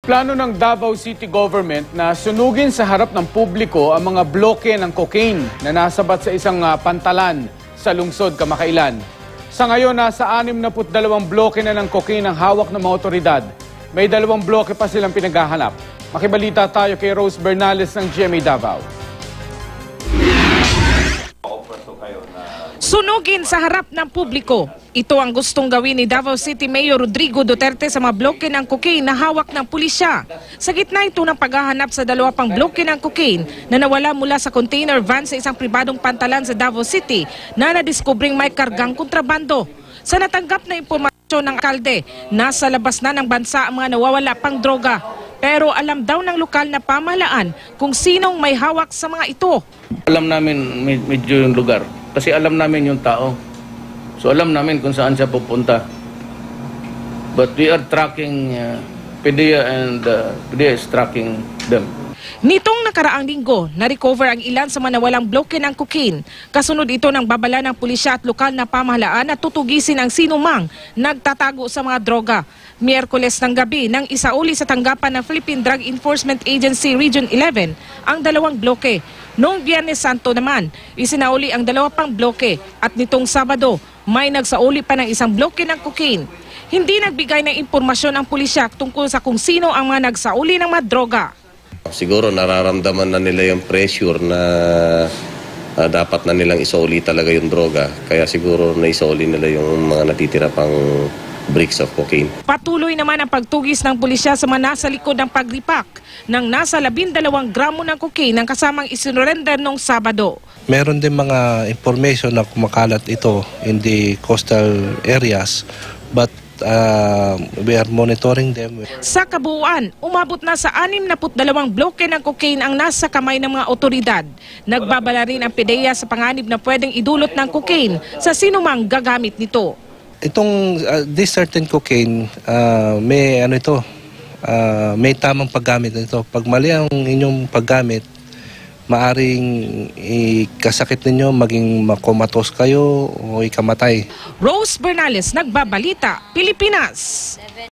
Plano ng Davao City Government na sunugin sa harap ng publiko ang mga bloke ng cocaine na nasabat sa isang pantalan sa lungsod kamakailan. Sa ngayon, nasa 62 bloke na ng cocaine ang hawak ng mga otoridad. May 2 bloke pa silang pinaghahanap. Makibalita tayo kay Rose Bernales ng GMA Davao. Sunugin sa harap ng publiko. Ito ang gustong gawin ni Davao City Mayor Rodrigo Duterte sa mga bloke ng cocaine na hawak ng pulisya. Sa gitna ito ng paghahanap sa 2 pang bloke ng cocaine na nawala mula sa container van sa isang pribadong pantalan sa Davao City na nadiskubring may kargang kontrabando. Sa natanggap na impormasyon ng alkalde, nasa labas na ng bansa ang mga nawawala pang droga. Pero alam daw ng lokal na pamahalaan kung sinong may hawak sa mga ito. Alam namin medyo yung lugar kasi alam namin yung tao. So alam namin kung saan siya pupunta. But we are tracking PDEA and PDEA is tracking them. Nitong nakaraang linggo, na-recover ang ilan sa mga nawalang bloke ng cocaine. Kasunod ito ng babala ng pulisya at lokal na pamahalaan na tutugisin ang sinumang nagtatago sa mga droga. Miyerkules ng gabi nang isauli sa tanggapan ng Philippine Drug Enforcement Agency Region 11 ang 2 bloke. Noong Biyernes Santo naman, isinauli ang 2 pang bloke at nitong Sabado, may nagsauli pa ng 1 bloke ng cocaine. Hindi nagbigay ng impormasyon ang pulisya tungkol sa kung sino ang mga nagsauli ng mga droga. Siguro nararamdaman na nila yung pressure na dapat na nilang isauli talaga yung droga. Kaya siguro naisauli nila yung mga natitira pang bricks of cocaine. Patuloy naman ang pagtugis ng pulisya sa mga nasa likod ng pagripak ng nasa 12 gramo ng cocaine ang kasamang isinurrender noong Sabado. Meron din mga information na kumakalat ito in the coastal areas but we are monitoring them. Sa kabuuan, umabot na sa 62 bloke ng cocaine ang nasa kamay ng mga otoridad. Nagbabala rin ang PDEA sa panganib na pwedeng idulot ng cocaine sa sinumang gagamit nito. Itong this certain cocaine, may may tamang paggamit nito. Pag mali ang inyong paggamit, maaring ikasakit ninyo, maging makomatos kayo o ikamatay. Rose Bernales, Nagbabalita, Pilipinas.